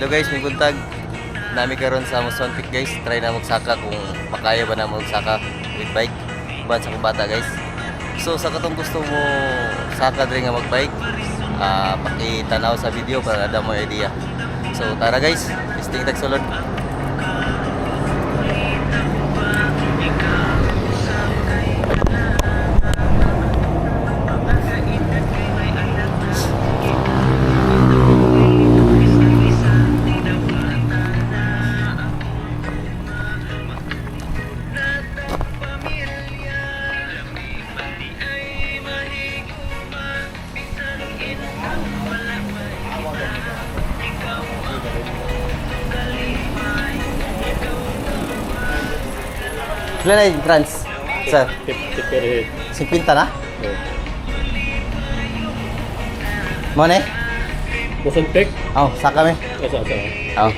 Hello guys, may buntag. Nami karon sa Mosontic guys. Try na magsaka kung makaya ba na magsaka with bike. Uban sa kong bata guys. So sa katong gusto mo saka diri nga magbike, pakitanaw sa video para ada mo idea. So tara guys, listing tag sulod. Kailan na yung trans? Sir? 50 per head. 50 na? Mo na eh? Mosontic? Oh, saka kami. Asa. Oh.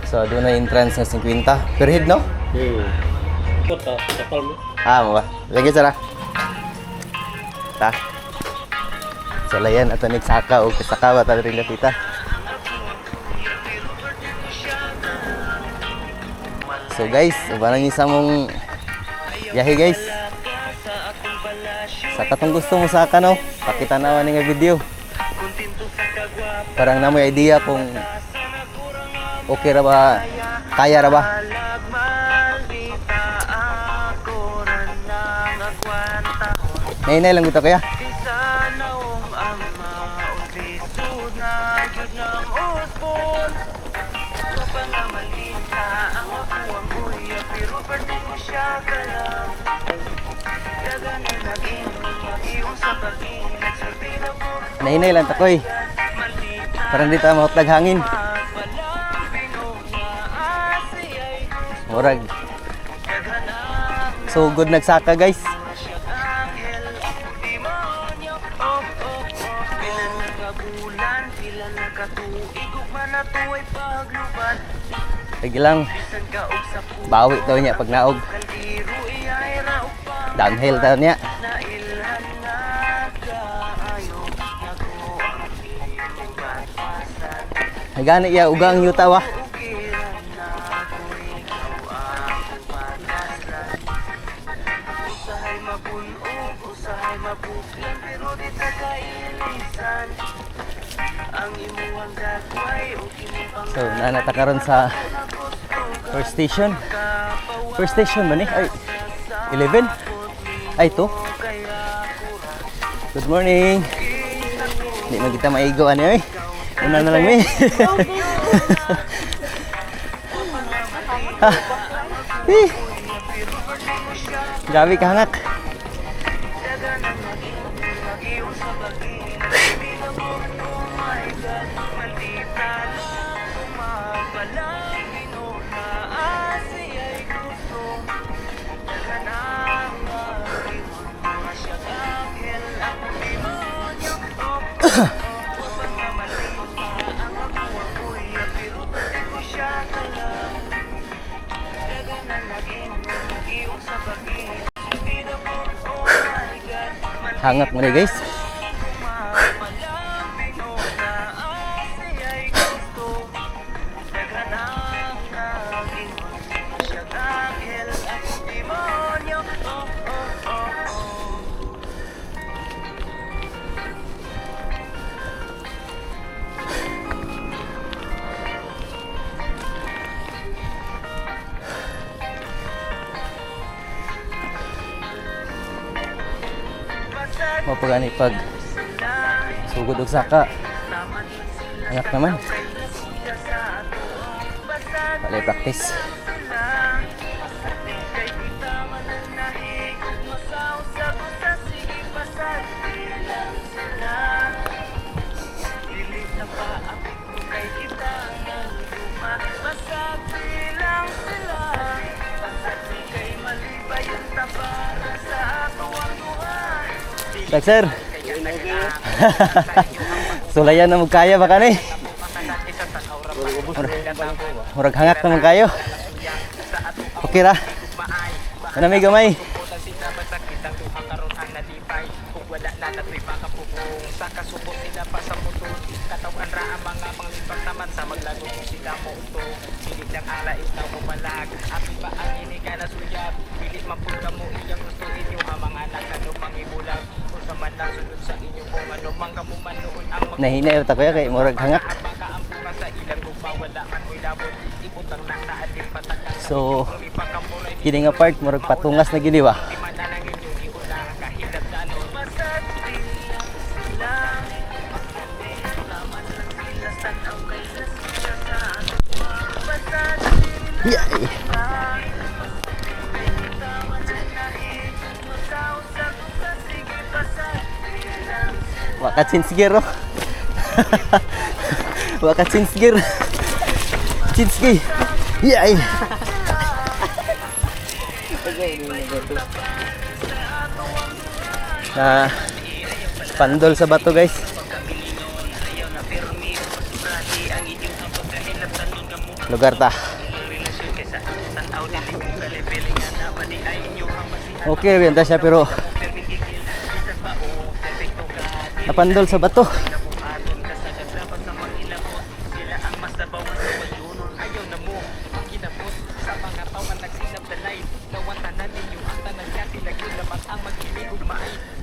So, doon na entrance na 50. Per head, no? Kapal mo. Mo ba? Lagi sara. Ta. So, layan ato nagsaka o kasaka ba tayo rin lapita. So guys, barang isa mong yahe guys. Sa katong gusto mo saka no, pakita na ni nga video. Parang na mo idea kung okay ra ba, kaya ra ba. Nay lang dito kaya. Nainay lang takoy. Parang di tayo mahutlag hangin. Murag. So good nagsaka guys. Lagi lang. Bawi daw niya pag naog. Downhill daw niya. Gani iya ugang yuta wa. So, nanata karon sa first station. First station ba ni? Ay, 11? Ay, 2. Good morning. Hindi na kita maigo ano eh. Una na lang eh. Grabe ka hangak. Hangak mo na guys. Mapagani pag sugod og saka. Anak naman. Palay practice. Sir. Sulayan na magkaya baka ni. Murag hangak na magkayo. Okay ra. Kanami gamay. nakasubo sila pa sa mundo. Katawan ra ang mga panglipat naman sa maglago sila mo ito. Pilit ng alais na umalag. Api ba ang iniga na suyab? Pilit mapunta mo iyang gusto inyo ang mga anak ano mangibulag. Kung sa man lang sunod sa inyo kung ano mang kamuman noon ang Nahina yung takoy kay murag hangak. makaampunga sa ilang lupa wala man mo'y labot. Ibutang na naating patakan. So, kini nga part murag patungas na gini ba? Di man na lang inyo iulang kahilap na ano. Masakti lang. Laman lang sila sa tao kay nasiya sa ano. Masakti Yay! Wakat sinsgir oh. Wakat sinsgir. Sinski. Yay! Pandol sa bato guys. Lugar ta. Okay, benta siya pero napandol sa bato.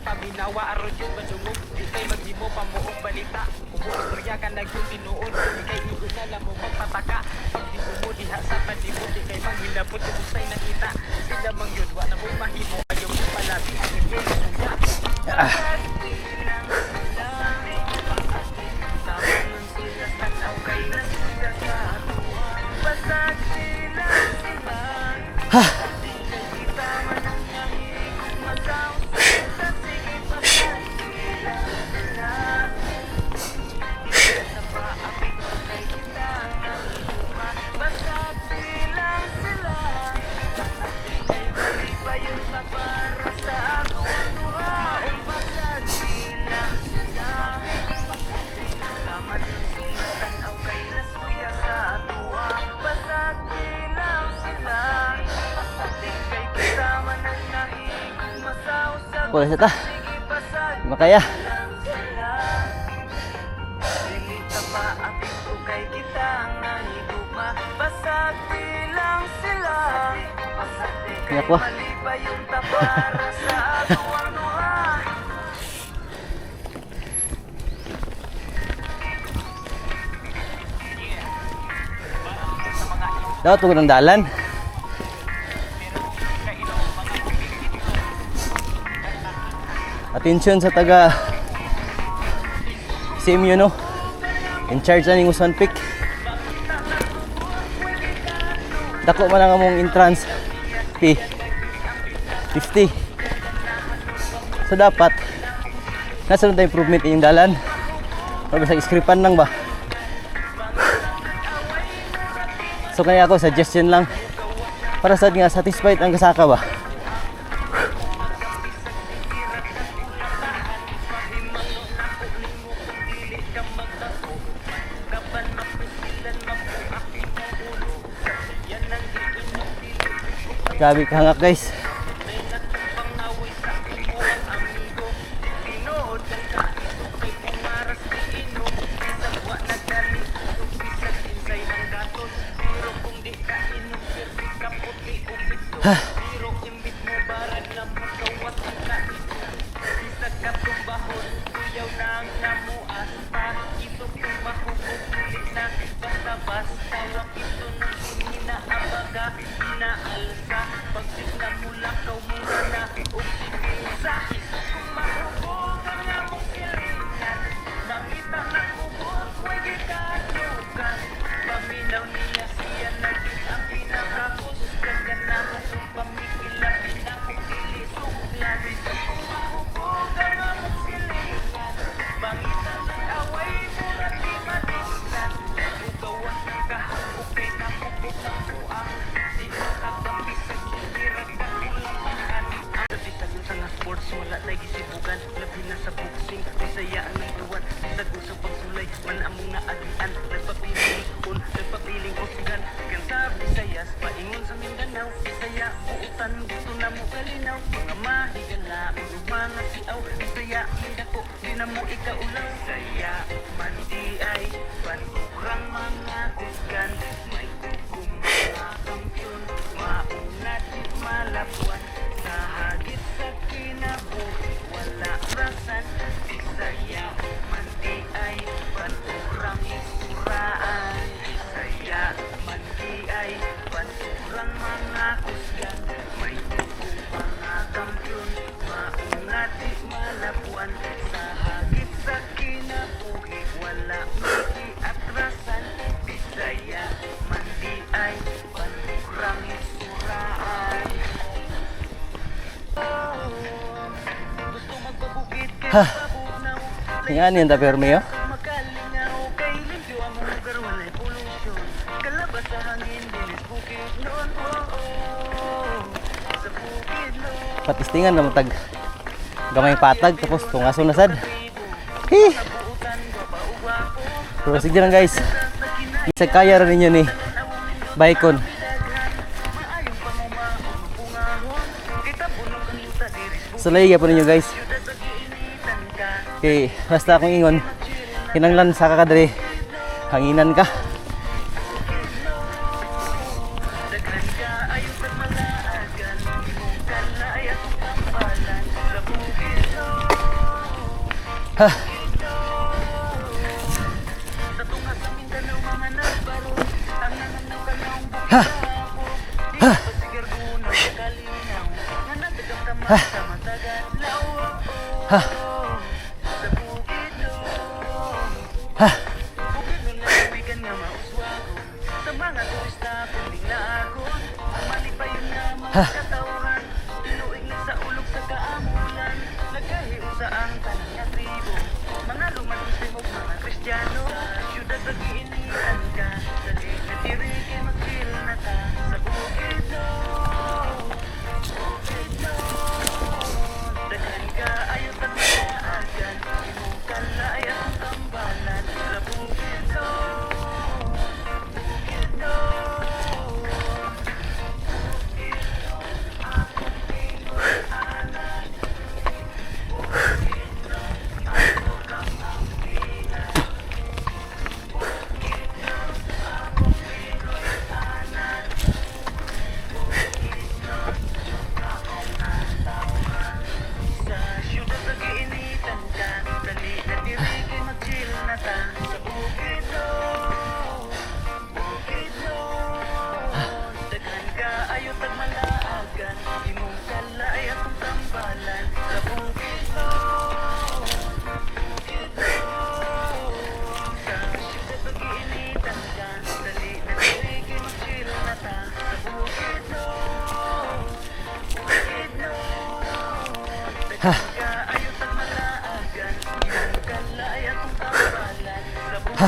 Paminawa aron yung madungog, di kay maghimo pamuong balita. Kumuot riya ka nagyong tinuod, di kay iunala mo magpataka. Pag di mo diha sa panibot, di kay manghilapot yung usay nakita. Sila mang yun, wala mo mahimo, ayaw mo palati ang inyong suya. Wala siya ta. Makaya. Kaya ko. Daw tugod ng dalan. Attention sa taga CMU no. In charge na ning Usan Peak. Dako man ang among entrance fee 50. So dapat nasa na improvement inyong dalan. O basta iskripan lang ba? So kaya ako suggestion lang para sa nga satisfied ang kasaka ba. Grabe kahangak guys. Bisaya man di ay banurang mga kusgan. May tugong mga kampiyon, mauna di malabuan. Sa hagit sa kinabuhi, wala rasan. Bisaya man di ay banurang isuraan. Bisaya man di ay banurang mga kusgan. May tugong mga kampiyon, mauna di malabuan. Sa hagit sa kinabuhi, wala may atrasan. Bisaya man di ay banurang isuraan. Gusto magpabukid kay pabunaw. Yan yan tapi Romeo. Makalingaw kay limpyo ang mga lugar, walay pollution. Kalabas sa hangin, dinis bukid noon. Sa bukid noon. Patistingan na matag gamay patag tapos tungaso na sad. Hih. Pero sige lang guys. Isa kaya rin ninyo ni Baikon. Sulay po ninyo guys. Okay, basta akong ingon. Kinanglan sa kakadre. Hanginan ka. Ha. Ha. Ha. Ha. Ha. Ha.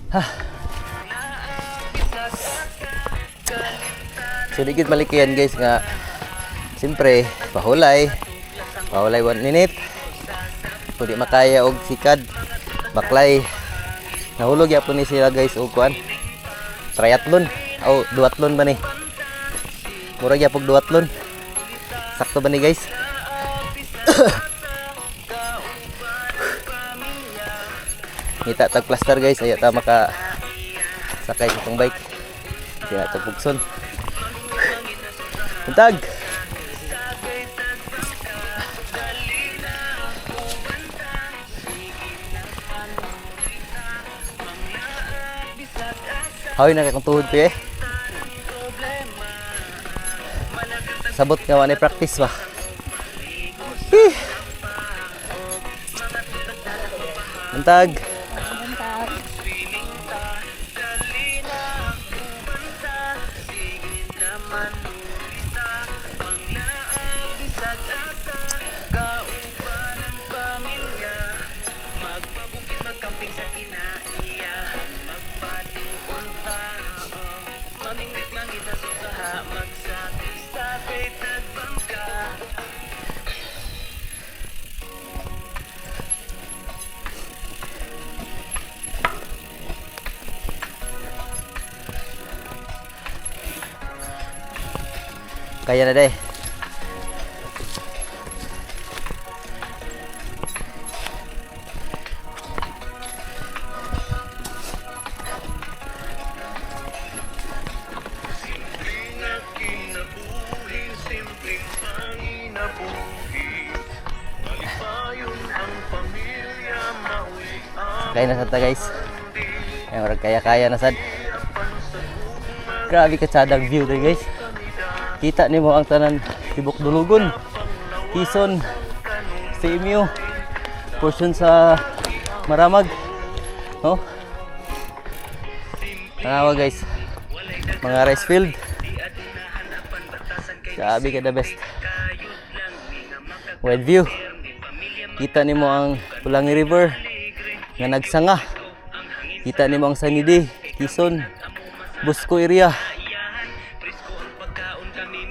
Ha. So digit malikian guys nga siyempre pahulay one minute kung di makaya og sikad baklay nahulog yapon ni sila guys og kuan triathlon o duathlon ba ni murag yapog duathlon sakto ba ni guys. Kita tag plaster guys aya ta maka sakay sa tong bike kaya ta pugson untag. Hoy na kang tuhod ko eh. Sabot nga wala practice ba. Untag. Magsakit sa Kaya na day. Kaya na sad ta guys. Ay murag kaya na sad. Grabe ka sadang view dere guys. Kita nimo ang tanan Tibok Dulugon, Quezon, CMU, portion sa Maramag. Oh. Tanawa guys. Mga rice field. Grabe ka the best. Wide view. Kita nimo ang Pulangi River nga nagsanga. Kita nimo ang Sanidi, Quezon, Busco area.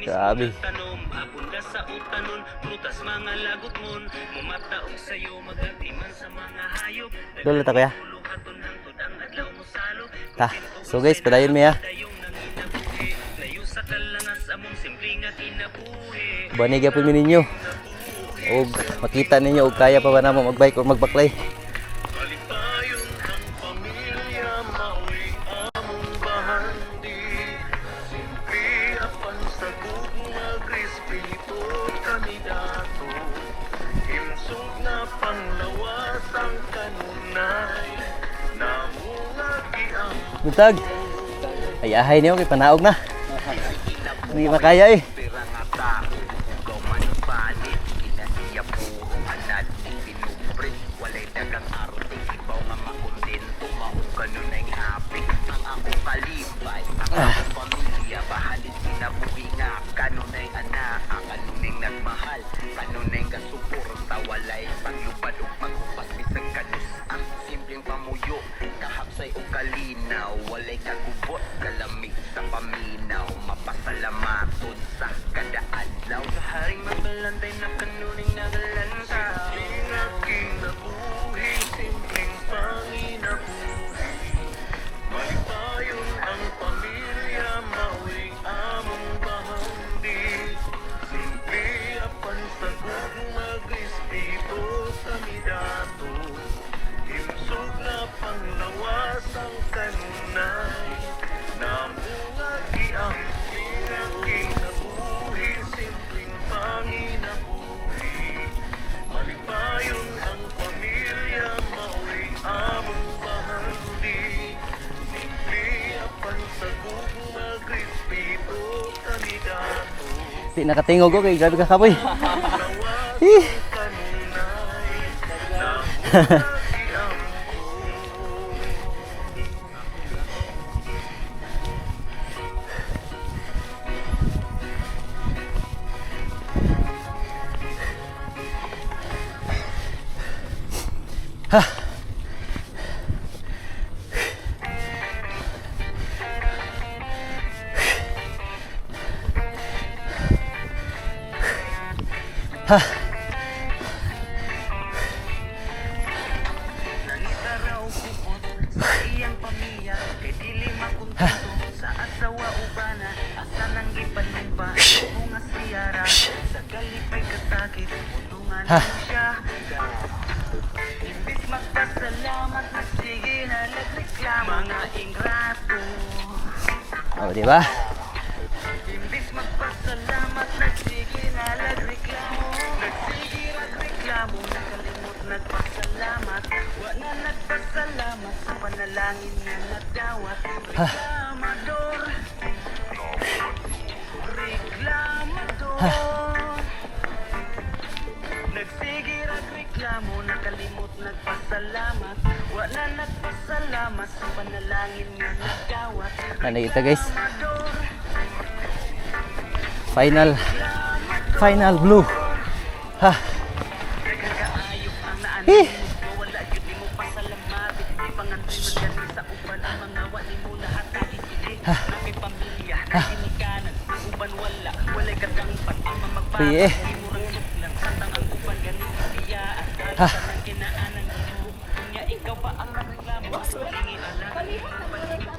Grabe. Dolo ta kuya. Ta. So guys, padayon mi ha. Bani gyapon mi ninyo. Og makita ninyo og kaya pa ba namo magbike o magbaklay. Buntag. Ay ahay niyo kay panaog na. Hindi makaya eh. Walay kagubot, kalamig sa paminaw, mapasalamatod sa kada adlaw. Sa haring magbalantay na kanuning nagalanta. Simpleng aking nabuhi, simpleng panginabuhi. Malipayon ang pamilya, mauling among bahandi. Simple apan sa gugmag, espiritu kami dato. Himsog na panglawas ang kanunay. Namungagi ang pinaking nabuhi, simpleng panginabuhi. Malipayon ang pamilya, mauling among bahandi. Simple apan sa gugmag, espiritu kami dato. Di nakatingog ko kay grabe ka kapoy. Lawas ang kanunay. Namungagi ang Ha. Ha. Nangita raw kupot sa iyang pamilya, kay dili makuntento sa asawa ubana. Asa nang ipanumpa kung nga siyara, sa galipay kasakit utungan siya. Imbis magpasalamat, nagsige na nagreklamo. Mga ingrato. Oh, di ba? Imbis magpasalamat, nagsige na nagreklamo. Nagsige nagreklamo, nakalimot nagpasalamat. Wa na nagpasalamat sa panalangin nga nagdawat. Reklamador. Reklamador. Nagsige nagreklamo, nakalimot nagpasalamat. Wa na nagpasalamat sa panalangin nga nagdawat. Ano kita guys? Final blue. Ha. Nagkakaayok ang naanin mo, wala yun di mo pasalamat. Di pangantoy magyan sa uban ang mga wali mo lahat kahit hindi. Na may pamilya, na sinikanan, uban wala, walay katangpan. Ang Piye. mamagbago, di mo rang suklan, santang ang uban ganun siyaan. Dahil sa nang kinaanan mo, kunya ikaw pa ang nagreklamo. Palingi alam, palingi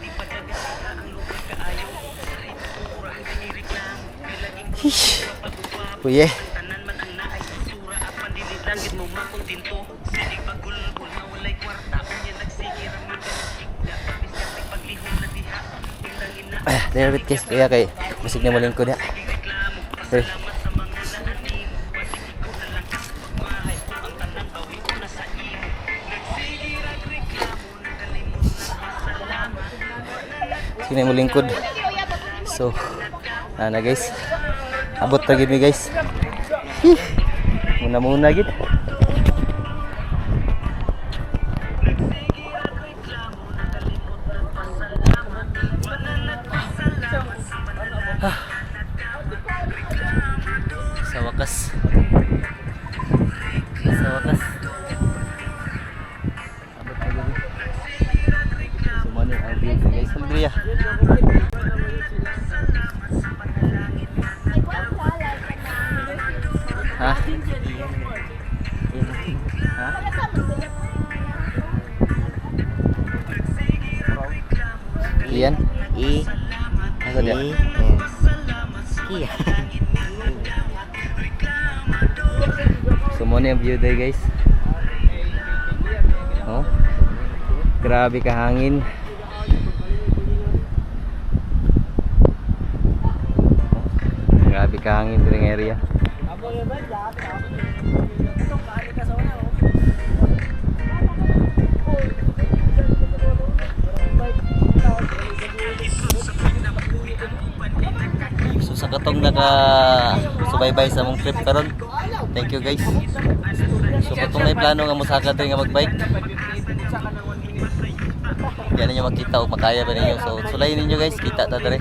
di pagkagasa ang lugar kaayaw. Kahit surah, kanireklamo, nilaging Kuye. tanan man ang naay isura at pandilig langit mo makontinto sinig pagulbul na walay kwarta unya nagsigir ang mga sigda biskang paglihom na diha ilangin na David guys, kaya kay musik na malingkod ya. reklamo Eh, salamat sa mga naanim pasig ko na lang magmahay ang tanan bawi ko na sa imo nagsigir ang reklamo nagalimot na salamat sino mo lingkod. So, na guys. Abot pa gid mi guys. Muna gid. Sa wakas. Sa wakas. Abot pa gid. So, mo ni ang view guys. Hallelujah. Ha? Ha? Iyan? Ano dia? Iya. So mo na yung view day guys. Oh. Grabe ka hangin. Grabe ka hangin din area. So sa katong subaybay sa mong trip karon. Thank you guys. So katong may plano nga mosaka diri nga magbike. Yan ninyo makita o makaya ba ninyo. So sulay ninyo guys, kita ta diri.